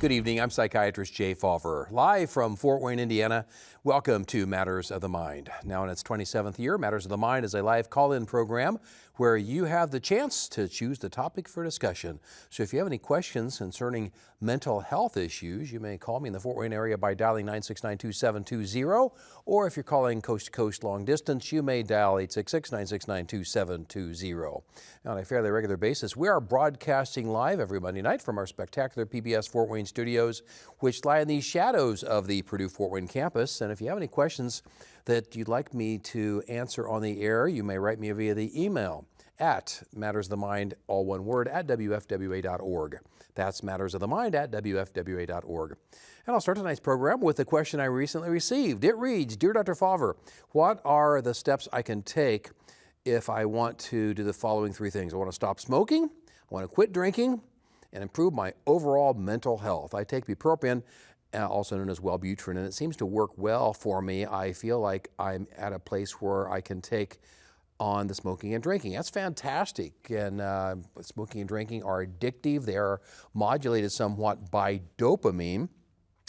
Good evening, I'm Psychiatrist Jay Fawver, live from Fort Wayne, Indiana. Welcome to Matters of the Mind. Now in its 27th year, Matters of the Mind is a live call-in program where you have the chance to choose the topic for discussion. So if you have any questions concerning mental health issues, you may call me in the Fort Wayne area by dialing 969-2720, or if you're calling coast to coast long distance, you may dial 866-969-2720. Now on a fairly regular basis, we are broadcasting live every Monday night from our spectacular PBS Fort Wayne studios, which lie in the shadows of the Purdue Fort Wayne campus. And if you have any questions that you'd like me to answer on the air, you may write me via the email at mattersofthemind, all one word, at wfwa.org. That's mattersofthemind at wfwa.org. And I'll start tonight's program with a question I recently received. It reads, Dear Dr. Fawver, what are the steps I can take if I want to do the following three things? I want to stop smoking, I want to quit drinking, and improve my overall mental health. I take bupropion, also known as Wellbutrin, and it seems to work well for me. I feel like I'm at a place where I can take on the smoking and drinking. That's fantastic. And smoking and drinking are addictive. They are modulated somewhat by dopamine.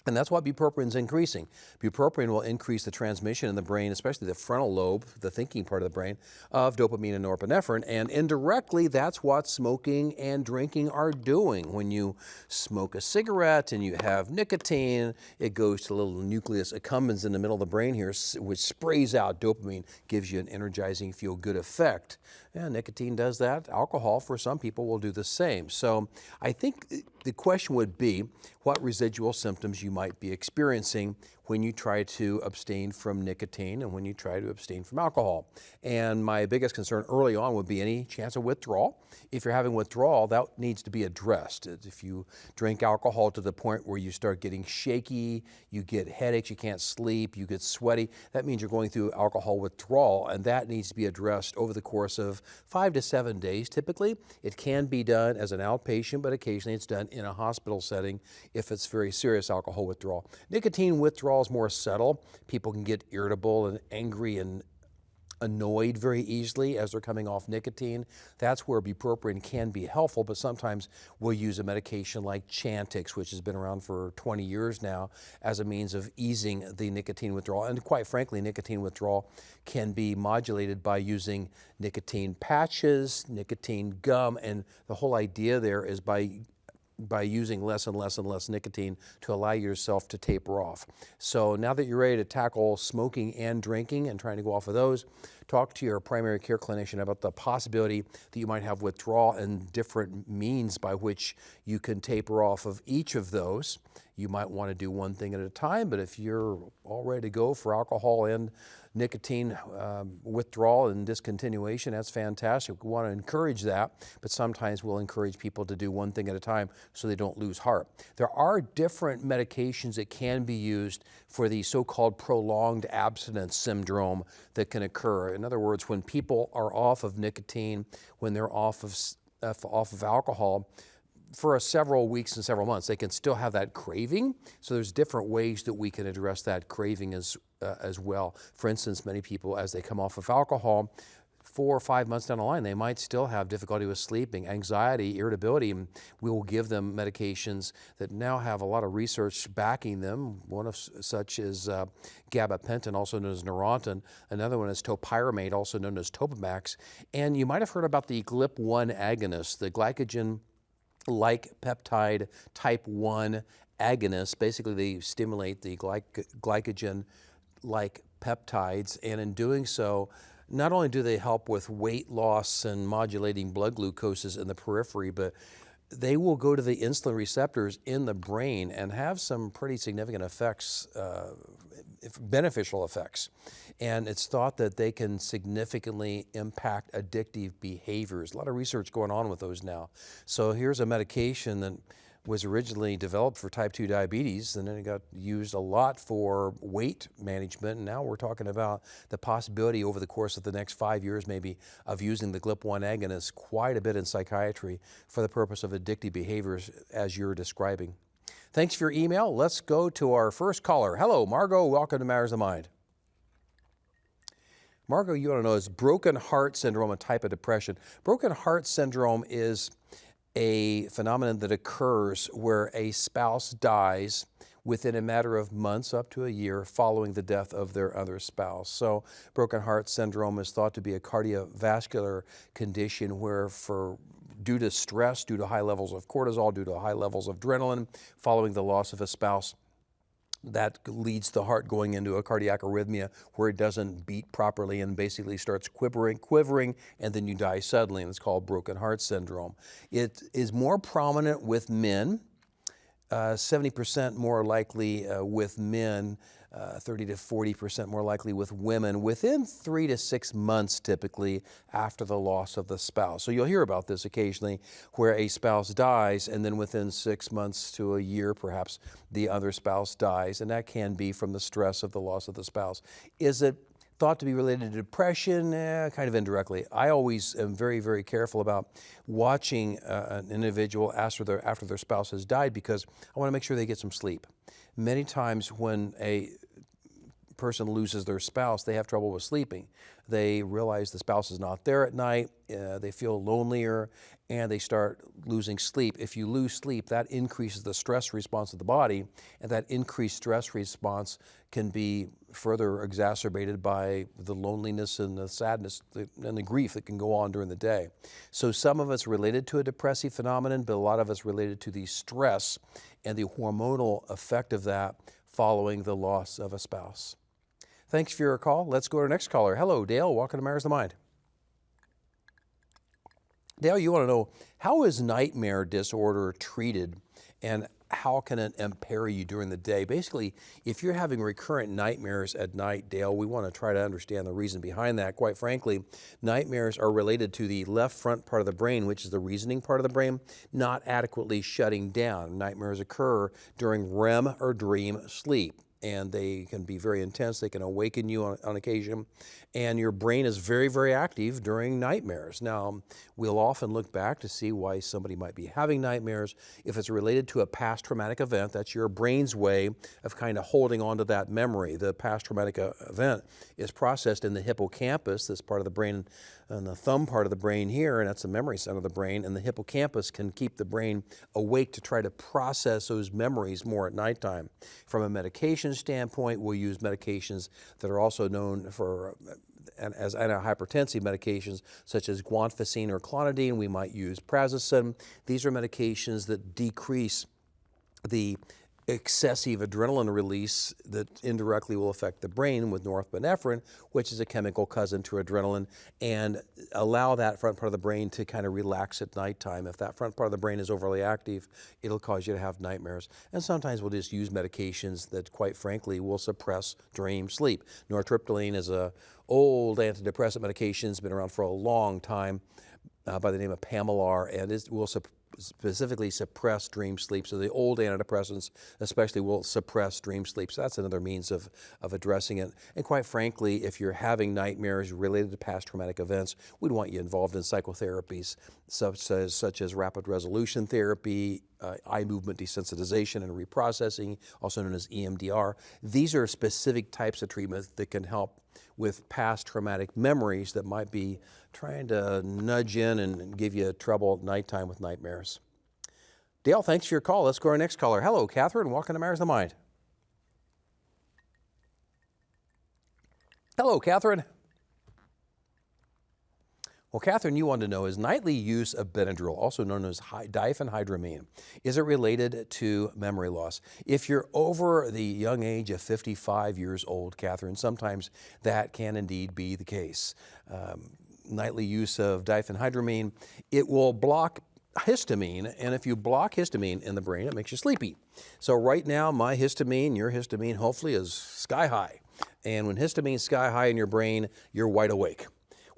And that's why bupropion is increasing. Bupropion will increase the transmission in the brain, especially the frontal lobe, the thinking part of the brain, of dopamine and norepinephrine. And indirectly, that's what smoking and drinking are doing. When you smoke a cigarette and you have nicotine, it goes to the little nucleus accumbens in the middle of the brain here, which sprays out dopamine, gives you an energizing, feel-good effect. And nicotine does that. Alcohol, for some people, will do the same. So I think the question would be what residual symptoms you might be experiencing when you try to abstain from nicotine and when you try to abstain from alcohol. And my biggest concern early on would be any chance of withdrawal. If you're having withdrawal, that needs to be addressed. If you drink alcohol to the point where you start getting shaky, you get headaches, you can't sleep, you get sweaty, that means you're going through alcohol withdrawal, and that needs to be addressed over the course of 5 to 7 days. Typically, it can be done as an outpatient, but occasionally it's done in a hospital setting if it's very serious alcohol withdrawal. Nicotine withdrawal is more subtle. People can get irritable and angry and annoyed very easily as they're coming off nicotine. That's where bupropion can be helpful, but sometimes we'll use a medication like Chantix, which has been around for 20 years now, as a means of easing the nicotine withdrawal. And quite frankly, nicotine withdrawal can be modulated by using nicotine patches, nicotine gum, and the whole idea there is by using less and less and less nicotine to allow yourself to taper off. So now that you're ready to tackle smoking and drinking and trying to go off of those, talk to your primary care clinician about the possibility that you might have withdrawal and different means by which you can taper off of each of those. You might want to do one thing at a time, but if you're all ready to go for alcohol and nicotine withdrawal and discontinuation, that's fantastic. We want to encourage that, but sometimes we'll encourage people to do one thing at a time so they don't lose heart. There are different medications that can be used for the so-called prolonged abstinence syndrome that can occur. In other words, when people are off of nicotine, when they're off of alcohol, for several weeks and several months, they can still have that craving. So there's different ways that we can address that craving as well. For instance, many people, as they come off of alcohol, 4 or 5 months down the line, they might still have difficulty with sleeping, anxiety, irritability, and we will give them medications that now have a lot of research backing them. One of such is gabapentin, also known as Neurontin. Another one is topiramate, also known as Topamax. And you might have heard about the GLP-1 agonist, the glycogen-like peptide type 1 agonists. Basically, they stimulate the glycogen-like peptides, and in doing so, not only do they help with weight loss and modulating blood glucoses in the periphery, but they will go to the insulin receptors in the brain and have some pretty significant effects, beneficial effects. And it's thought that they can significantly impact addictive behaviors. A lot of research going on with those now. So here's a medication that was originally developed for type 2 diabetes, and then it got used a lot for weight management. And now we're talking about the possibility over the course of the next 5 years maybe of using the GLP-1 agonist quite a bit in psychiatry for the purpose of addictive behaviors as you're describing. Thanks for your email. Let's go to our first caller. Hello, Margot. Welcome to Matters of the Mind. Margot, you want to know, is broken heart syndrome a type of depression? Broken heart syndrome is a phenomenon that occurs where a spouse dies within a matter of months up to a year following the death of their other spouse. So broken heart syndrome is thought to be a cardiovascular condition where due to stress, due to high levels of cortisol, due to high levels of adrenaline following the loss of a spouse, that leads the heart going into a cardiac arrhythmia where it doesn't beat properly and basically starts quivering, and then you die suddenly, and it's called broken heart syndrome. It is more prominent with men, 70% more likely with men, 30 to 40% more likely with women within 3 to 6 months typically after the loss of the spouse. So you'll hear about this occasionally where a spouse dies and then within 6 months to a year perhaps the other spouse dies, and that can be from the stress of the loss of the spouse. Is it thought to be related to depression? Kind of indirectly. I always am very, very careful about watching an individual after their spouse has died because I want to make sure they get some sleep. Many times when a person loses their spouse, they have trouble with sleeping. They realize the spouse is not there at night, they feel lonelier, and they start losing sleep. If you lose sleep, that increases the stress response of the body, and that increased stress response can be further exacerbated by the loneliness and the sadness and the grief that can go on during the day. So some of it's related to a depressive phenomenon, but a lot of it's related to the stress and the hormonal effect of that following the loss of a spouse. Thanks for your call. Let's go to our next caller. Hello, Dale. Welcome to Matters of the Mind. Dale, you want to know, how is nightmare disorder treated and how can it impair you during the day? Basically, if you're having recurrent nightmares at night, Dale, we want to try to understand the reason behind that. Quite frankly, nightmares are related to the left front part of the brain, which is the reasoning part of the brain, not adequately shutting down. Nightmares occur during REM or dream sleep, and they can be very intense. They can awaken you on occasion, and your brain is very, very active during nightmares. Now, we'll often look back to see why somebody might be having nightmares. If it's related to a past traumatic event, that's your brain's way of kind of holding on to that memory. The past traumatic event is processed in the hippocampus, this part of the brain, and the thumb part of the brain here, and that's the memory center of the brain, and the hippocampus can keep the brain awake to try to process those memories more at nighttime. From a medication standpoint, we'll use medications that are also known for as antihypertensive medications such as guanfacine or clonidine. We might use prazosin. These are medications that decrease the excessive adrenaline release that indirectly will affect the brain with norepinephrine, which is a chemical cousin to adrenaline, and allow that front part of the brain to kind of relax at nighttime. If that front part of the brain is overly active, it'll cause you to have nightmares. And sometimes we'll just use medications that, quite frankly, will suppress dream sleep. Nortriptyline is a old antidepressant medication. It's been around for a long time by the name of Pamelar, and it will specifically suppress dream sleep. So the old antidepressants especially will suppress dream sleep. So that's another means of addressing it. And quite frankly, if you're having nightmares related to past traumatic events, we'd want you involved in psychotherapies such as rapid resolution therapy, eye movement desensitization and reprocessing, also known as EMDR. These are specific types of treatments that can help with past traumatic memories that might be trying to nudge in and give you trouble at nighttime with nightmares. Dale, thanks for your call. Let's go to our next caller. Hello, Catherine. Welcome to Matters of the Mind. Hello, Catherine. Well, Catherine, you want to know, is nightly use of Benadryl, also known as diphenhydramine, is it related to memory loss? If you're over the young age of 55 years old, Catherine, sometimes that can indeed be the case. Nightly use of diphenhydramine, it will block histamine, and if you block histamine in the brain, it makes you sleepy. So right now, my histamine, your histamine, hopefully is sky high. And when histamine's sky high in your brain, you're wide awake.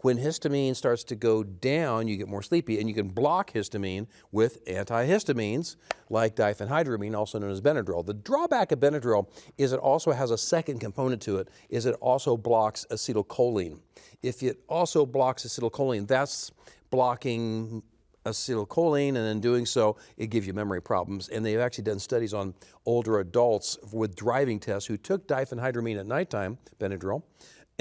When histamine starts to go down, you get more sleepy, and you can block histamine with antihistamines like diphenhydramine, also known as Benadryl. The drawback of Benadryl is it also has a second component to it, is it also blocks acetylcholine. If it also blocks acetylcholine, that's blocking acetylcholine, and in doing so, it gives you memory problems. And they've actually done studies on older adults with driving tests who took diphenhydramine at nighttime, Benadryl,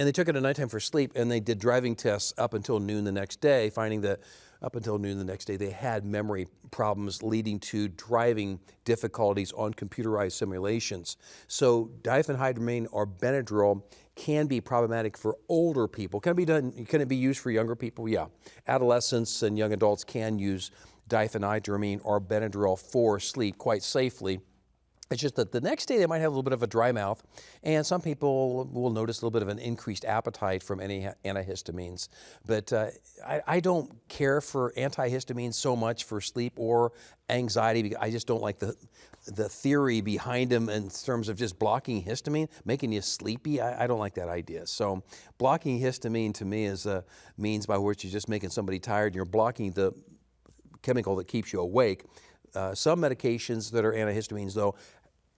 And they took it at nighttime for sleep, and they did driving tests up until noon the next day, finding that up until noon the next day, they had memory problems leading to driving difficulties on computerized simulations. So diphenhydramine or Benadryl can be problematic for older people. Can it be used for younger people? Yeah. Adolescents and young adults can use diphenhydramine or Benadryl for sleep quite safely. It's just that the next day they might have a little bit of a dry mouth, and some people will notice a little bit of an increased appetite from any antihistamines. But I don't care for antihistamines so much for sleep or anxiety, because I just don't like the theory behind them in terms of just blocking histamine, making you sleepy. I don't like that idea. So blocking histamine to me is a means by which you're just making somebody tired. You're blocking the chemical that keeps you awake. Some medications that are antihistamines, though,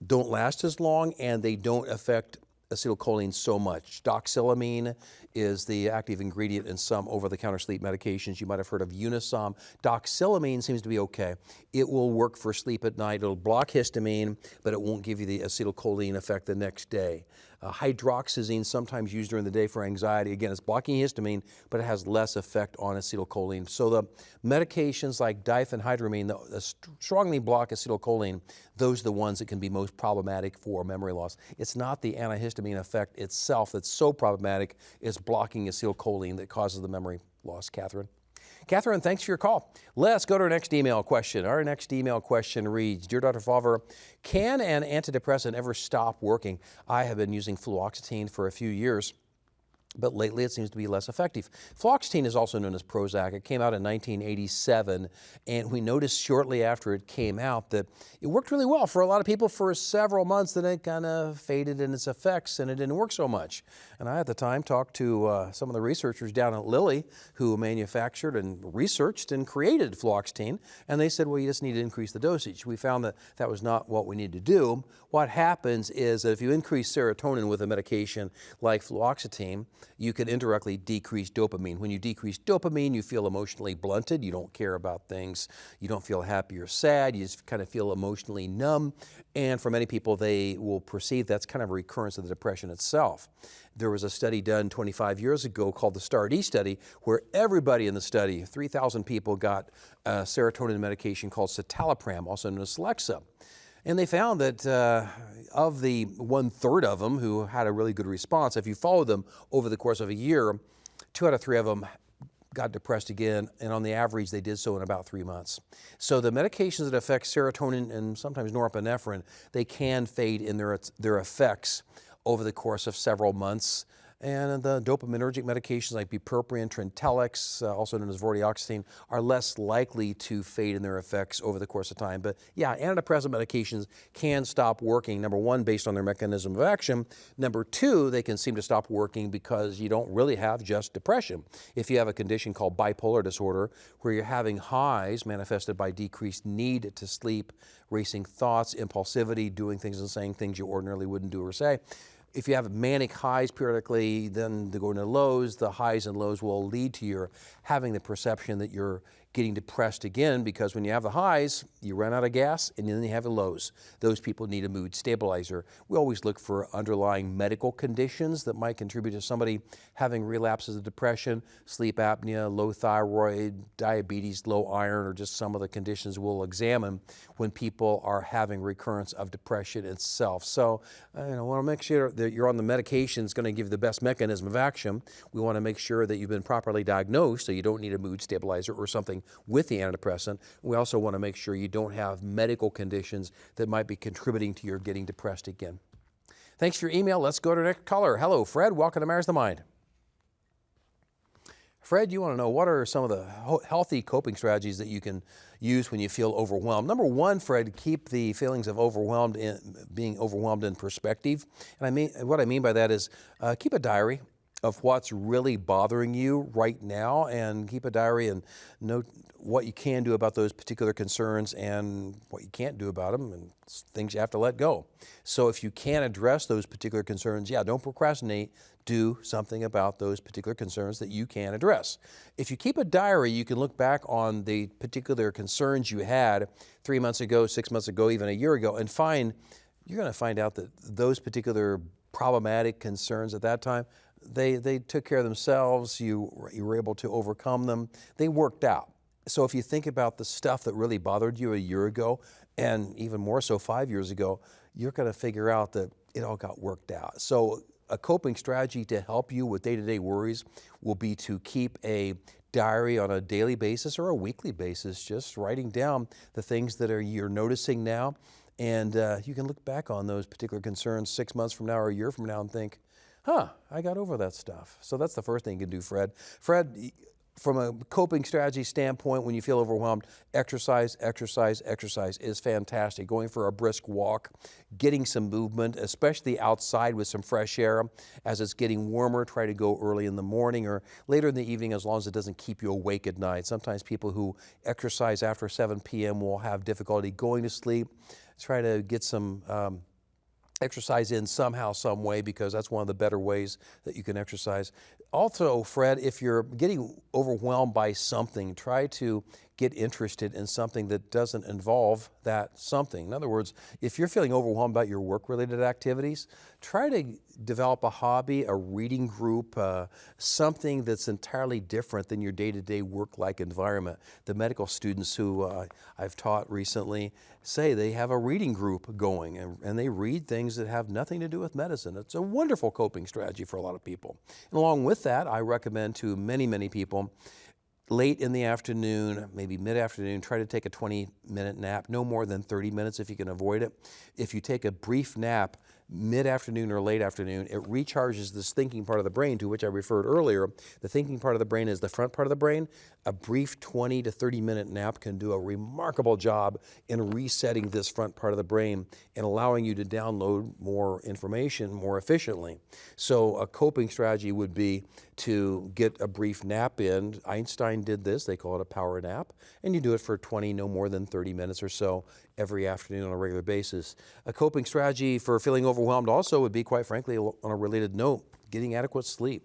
don't last as long, and they don't affect acetylcholine so much. Doxylamine is the active ingredient in some over-the-counter sleep medications. You might have heard of Unisom. Doxylamine seems to be okay. It will work for sleep at night. It'll block histamine, but it won't give you the acetylcholine effect the next day. Hydroxyzine, sometimes used during the day for anxiety. Again, it's blocking histamine, but it has less effect on acetylcholine. So the medications like diphenhydramine that strongly block acetylcholine, those are the ones that can be most problematic for memory loss. It's not the antihistamine effect itself that's so problematic. It's blocking acetylcholine that causes the memory loss. Catherine? Catherine, thanks for your call. Let's go to our next email question. Our next email question reads, Dear Dr. Fawver, can an antidepressant ever stop working? I have been using fluoxetine for a few years, but lately it seems to be less effective. Fluoxetine is also known as Prozac. It came out in 1987, and we noticed shortly after it came out that it worked really well for a lot of people for several months. Then it kind of faded in its effects, and it didn't work so much. And I, at the time, talked to some of the researchers down at Lilly who manufactured and researched and created fluoxetine, and they said, well, you just need to increase the dosage. We found that that was not what we needed to do. What happens is that if you increase serotonin with a medication like fluoxetine, you can indirectly decrease dopamine. When you decrease dopamine, you feel emotionally blunted. You don't care about things. You don't feel happy or sad. You just kind of feel emotionally numb. And for many people, they will perceive that's kind of a recurrence of the depression itself. There was a study done 25 years ago called the STAR-D study, where everybody in the study, 3,000 people, got a serotonin medication called citalopram, also known as Celexa. And they found that of the 1/3 of them who had a really good response, if you followed them over the course of a year, 2 out of 3 of them got depressed again, and on the average, they did so in about 3 months. So the medications that affect serotonin and sometimes norepinephrine, they can fade in their effects over the course of several months. And the dopaminergic medications like bupropion, Trintellix, also known as vortioxetine, are less likely to fade in their effects over the course of time. But yeah, antidepressant medications can stop working, number one, based on their mechanism of action. Number two, they can seem to stop working because you don't really have just depression. If you have a condition called bipolar disorder, where you're having highs manifested by decreased need to sleep, racing thoughts, impulsivity, doing things and saying things you ordinarily wouldn't do or say, if you have manic highs periodically, then they go into lows. The highs and lows will lead to your having the perception that you're getting depressed again, because when you have the highs, you run out of gas, and then you have the lows. Those people need a mood stabilizer. We always look for underlying medical conditions that might contribute to somebody having relapses of depression, sleep apnea, low thyroid, diabetes, low iron, or just some of the conditions we'll examine when people are having recurrence of depression itself. So, we want to make sure that you're on the medication that's going to give you the best mechanism of action. We want to make sure that you've been properly diagnosed, so you don't need a mood stabilizer or something with the antidepressant. We also want to make sure you don't have medical conditions that might be contributing to your getting depressed again. Thanks for your email. Let's go to the next caller. Hello, Fred. Welcome to Matters of the Mind. Fred, you want to know what are some of the healthy coping strategies that you can use when you feel overwhelmed? Number one, Fred, keep the feelings of being overwhelmed in perspective. And what I mean by that is keep a diary of what's really bothering you right now, and keep a diary and note what you can do about those particular concerns and what you can't do about them, and things you have to let go. So if you can't address those particular concerns, don't procrastinate. Do something about those particular concerns that you can address. If you keep a diary, you can look back on the particular concerns you had 3 months ago, 6 months ago, even a year ago, and you're going to find out that those particular problematic concerns at that time, they took care of themselves. You were able to overcome them. They worked out. So if you think about the stuff that really bothered you a year ago, and even more so 5 years ago, you're going to figure out that it all got worked out. So a coping strategy to help you with day-to-day worries will be to keep a diary on a daily basis or a weekly basis, just writing down the things that you're noticing now. And you can look back on those particular concerns 6 months from now or a year from now and think, I got over that stuff. So that's the first thing you can do, Fred. Fred, from a coping strategy standpoint, when you feel overwhelmed, exercise is fantastic. Going for a brisk walk, getting some movement, especially outside with some fresh air. As it's getting warmer, try to go early in the morning or later in the evening, as long as it doesn't keep you awake at night. Sometimes people who exercise after 7 p.m. will have difficulty going to sleep. Try to get some exercise in somehow, some way, because that's one of the better ways that you can exercise. Also, Fred, if you're getting overwhelmed by something, try to get interested in something that doesn't involve that something. In other words, if you're feeling overwhelmed about your work-related activities, try to develop a hobby, a reading group, something that's entirely different than your day-to-day work-like environment. The medical students who I've taught recently say they have a reading group going, and they read things that have nothing to do with medicine. It's a wonderful coping strategy for a lot of people. And along with that, I recommend to many, many people, late in the afternoon, maybe mid-afternoon, try to take a 20-minute nap, no more than 30 minutes if you can avoid it. If you take a brief nap mid-afternoon or late afternoon, it recharges this thinking part of the brain to which I referred earlier. The thinking part of the brain is the front part of the brain. A brief 20 to 30-minute nap can do a remarkable job in resetting this front part of the brain and allowing you to download more information more efficiently. So a coping strategy would be to get a brief nap in. Einstein did this. They call it a power nap. And you do it for 20, no more than 30 minutes or so every afternoon on a regular basis. A coping strategy for feeling overwhelmed also would be, quite frankly, on a related note, getting adequate sleep.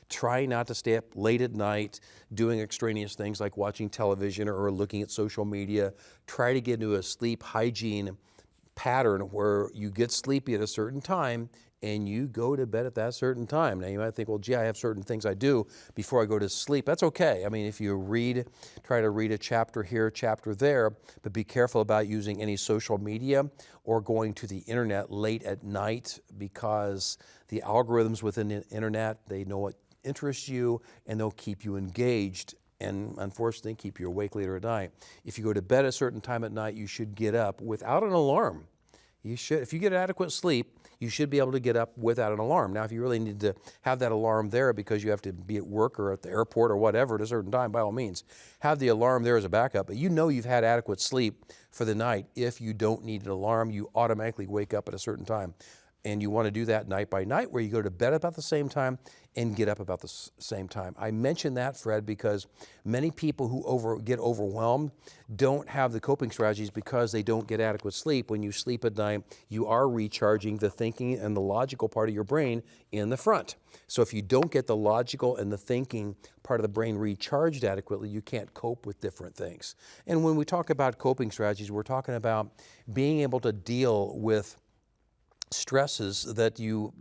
Try not to stay up late at night doing extraneous things like watching television or looking at social media. Try to get into a sleep hygiene pattern where you get sleepy at a certain time and you go to bed at that certain time. Now you might think, well, gee, I have certain things I do before I go to sleep. That's okay. I mean, if you read, try to read a chapter here, chapter there, but be careful about using any social media or going to the internet late at night, because the algorithms within the internet, they know what interests you and they'll keep you engaged and unfortunately keep you awake later at night. If you go to bed at a certain time at night, you should get up without an alarm. You should, if you get adequate sleep, you should be able to get up without an alarm. Now, if you really need to have that alarm there because you have to be at work or at the airport or whatever at a certain time, by all means, have the alarm there as a backup. But you know you've had adequate sleep for the night. If you don't need an alarm, you automatically wake up at a certain time. And you want to do that night by night, where you go to bed about the same time and get up about the same time. I mention that, Fred, because many people who get overwhelmed don't have the coping strategies because they don't get adequate sleep. When you sleep at night, you are recharging the thinking and the logical part of your brain in the front. So if you don't get the logical and the thinking part of the brain recharged adequately, you can't cope with different things. And when we talk about coping strategies, we're talking about being able to deal with stresses that you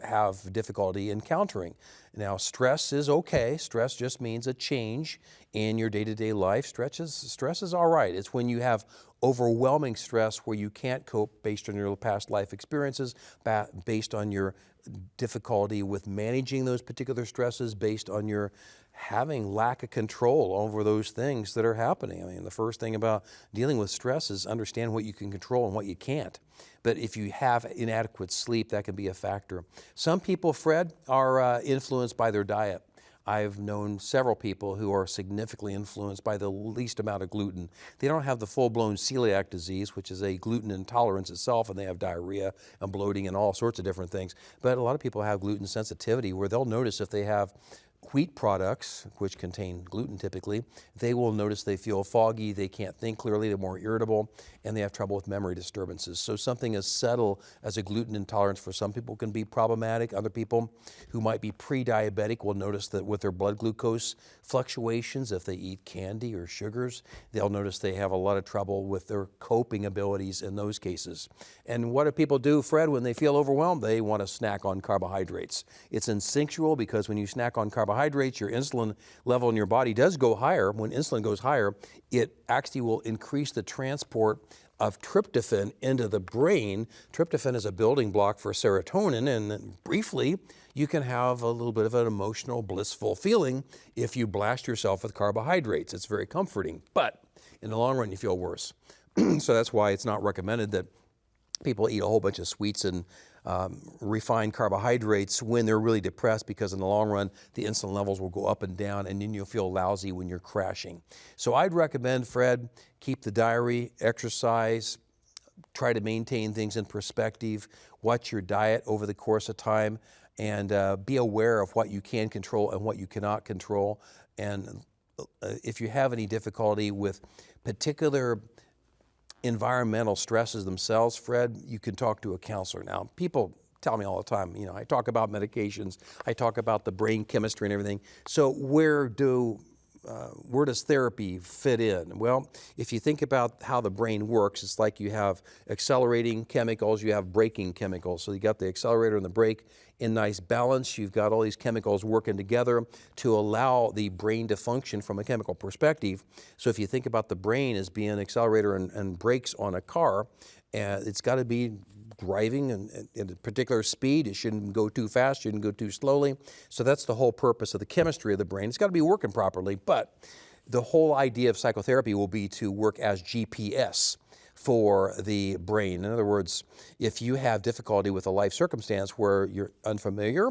have difficulty encountering. Now, stress is okay. Stress just means a change in your day-to-day life. Stress is all right. It's when you have overwhelming stress where you can't cope based on your past life experiences, based on your difficulty with managing those particular stresses, based on your having lack of control over those things that are happening. I mean, the first thing about dealing with stress is understand what you can control and what you can't. But if you have inadequate sleep, that can be a factor. Some people, Fred, are influenced by their diet. I've known several people who are significantly influenced by the least amount of gluten. They don't have the full-blown celiac disease, which is a gluten intolerance itself, and they have diarrhea and bloating and all sorts of different things. But a lot of people have gluten sensitivity, where they'll notice if they have wheat products, which contain gluten typically, they will notice they feel foggy, they can't think clearly, they're more irritable, and they have trouble with memory disturbances. So something as subtle as a gluten intolerance for some people can be problematic. Other people who might be pre-diabetic will notice that with their blood glucose fluctuations, if they eat candy or sugars, they'll notice they have a lot of trouble with their coping abilities in those cases. And what do people do, Fred, when they feel overwhelmed? They want to snack on carbohydrates. It's instinctual because when you snack on carbohydrates, your insulin level in your body does go higher. When insulin goes higher, it actually will increase the transport of tryptophan into the brain. Tryptophan is a building block for serotonin, and briefly, you can have a little bit of an emotional, blissful feeling if you blast yourself with carbohydrates. It's very comforting, but in the long run, you feel worse. So that's why it's not recommended that people eat a whole bunch of sweets and refined carbohydrates when they're really depressed, because in the long run, the insulin levels will go up and down, and then you'll feel lousy when you're crashing. So I'd recommend, Fred, keep the diary, exercise, try to maintain things in perspective, watch your diet over the course of time, and be aware of what you can control and what you cannot control. And if you have any difficulty with particular environmental stresses themselves, Fred, you can talk to a counselor. Now, people tell me all the time, I talk about medications, I talk about the brain chemistry and everything. So where does therapy fit in? Well, if you think about how the brain works, it's like you have accelerating chemicals, you have braking chemicals. So you got the accelerator and the brake in nice balance. You've got all these chemicals working together to allow the brain to function from a chemical perspective. So if you think about the brain as being an accelerator and brakes on a car, it's got to be driving at a particular speed. It shouldn't go too fast, shouldn't go too slowly. So that's the whole purpose of the chemistry of the brain. It's got to be working properly, but the whole idea of psychotherapy will be to work as GPS for the brain. In other words, if you have difficulty with a life circumstance where you're unfamiliar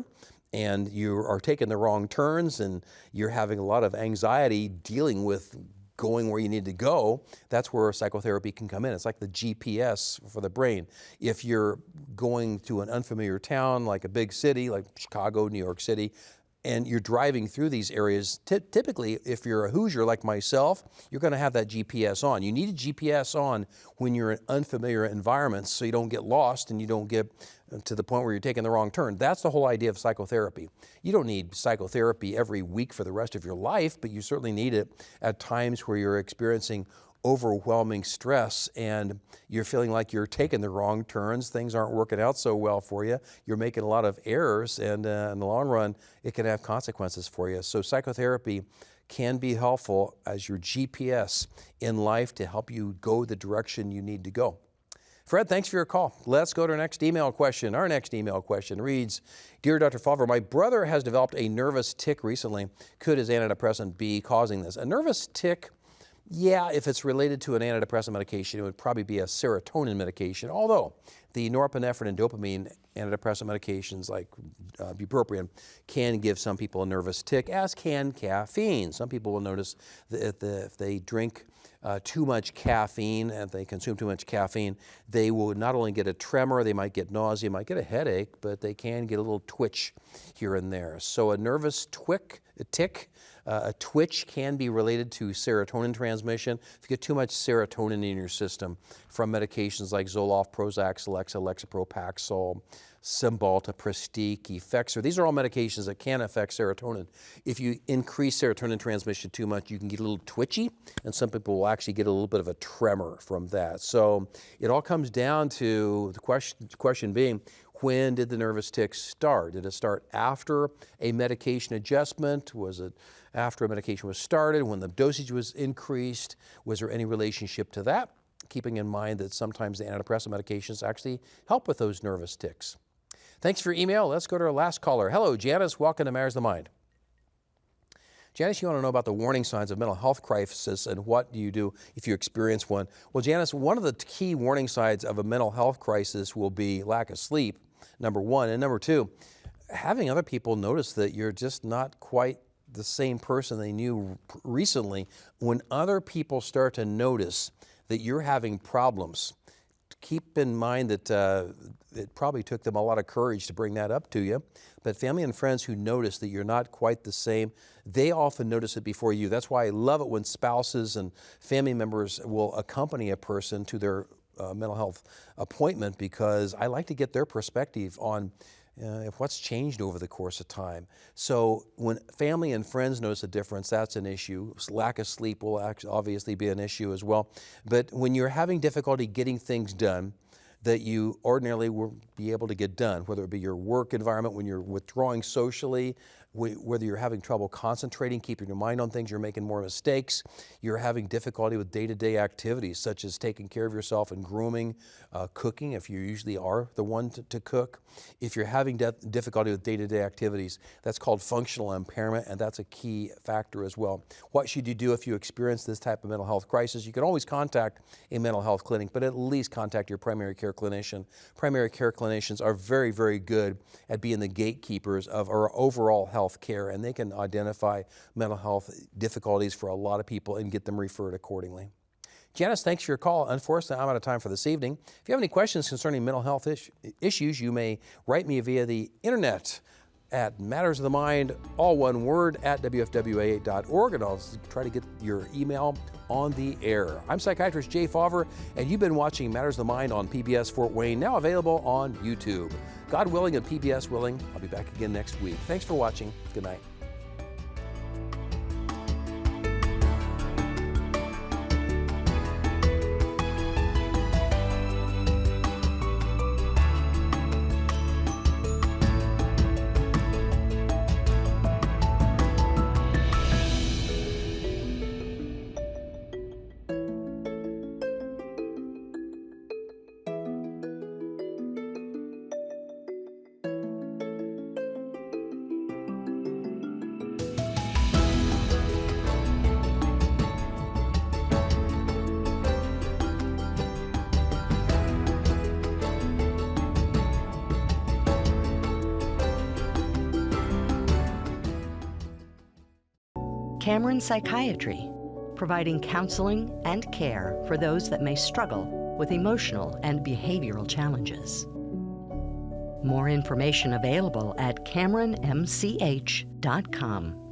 and you are taking the wrong turns and you're having a lot of anxiety dealing with going where you need to go, that's where psychotherapy can come in. It's like the GPS for the brain. If you're going to an unfamiliar town, like a big city, like Chicago, New York City, and you're driving through these areas, typically, if you're a Hoosier like myself, you're going to have that GPS on. You need a GPS on when you're in unfamiliar environments so you don't get lost and you don't get to the point where you're taking the wrong turn. That's the whole idea of psychotherapy. You don't need psychotherapy every week for the rest of your life, but you certainly need it at times where you're experiencing overwhelming stress and you're feeling like you're taking the wrong turns, things aren't working out so well for you, you're making a lot of errors, and in the long run, it can have consequences for you. So psychotherapy can be helpful as your GPS in life to help you go the direction you need to go. Fred, thanks for your call. Let's go to our next email question. Our next email question reads, Dear Dr. Fawver, my brother has developed a nervous tic recently. Could his antidepressant be causing this? A nervous tic, yeah, if it's related to an antidepressant medication, it would probably be a serotonin medication, although the norepinephrine and dopamine antidepressant medications like bupropion can give some people a nervous tic, as can caffeine. Some people will notice that if they drink too much caffeine and they consume too much caffeine, they will not only get a tremor, they might get nausea, might get a headache, but they can get a little twitch here and there. So a nervous tic, a twitch can be related to serotonin transmission. If you get too much serotonin in your system from medications like Zoloft, Prozac, Celexa, Lexapro, Paxil, Cymbalta, Pristiq, Effexor, these are all medications that can affect serotonin. If you increase serotonin transmission too much, you can get a little twitchy, and some people will actually get a little bit of a tremor from that. So it all comes down to the question being, when did the nervous tics start? Did it start after a medication adjustment? Was it after a medication was started, when the dosage was increased? Was there any relationship to that? Keeping in mind that sometimes the antidepressant medications actually help with those nervous tics. Thanks for your email. Let's go to our last caller. Hello, Janice. Welcome to Matters of the Mind. Janice, you want to know about the warning signs of mental health crisis and what do you do if you experience one? Well, Janice, one of the key warning signs of a mental health crisis will be lack of sleep, number one. And number two, having other people notice that you're just not quite the same person they knew recently. When other people start to notice that you're having problems keep in mind that it probably took them a lot of courage to bring that up to you. But family and friends who notice that you're not quite the same, they often notice it before you. That's why I love it when spouses and family members will accompany a person to their mental health appointment, because I like to get their perspective on if what's changed over the course of time. So when family and friends notice a difference, that's an issue. Lack of sleep will obviously be an issue as well. But when you're having difficulty getting things done that you ordinarily will be able to get done, whether it be your work environment, when you're withdrawing socially, whether you're having trouble concentrating, keeping your mind on things, you're making more mistakes, you're having difficulty with day-to-day activities such as taking care of yourself and grooming, cooking, if you usually are the one to cook. If you're having difficulty with day-to-day activities, that's called functional impairment, and that's a key factor as well. What should you do if you experience this type of mental health crisis? You can always contact a mental health clinic, but at least contact your primary care clinician. Primary care clinicians are very, very good at being the gatekeepers of our overall health care, and they can identify mental health difficulties for a lot of people and get them referred accordingly. Janice, thanks for your call. Unfortunately, I'm out of time for this evening. If you have any questions concerning mental health issues, you may write me via the internet at Matters of the Mind, all one word, at WFWA.org, and I'll try to get your email on the air. I'm Psychiatrist Jay Fawver, and you've been watching Matters of the Mind on PBS Fort Wayne, now available on YouTube. God willing and PBS willing, I'll be back again next week. Thanks for watching. Good night. Cameron Psychiatry, providing counseling and care for those that may struggle with emotional and behavioral challenges. More information available at CameronMCH.com.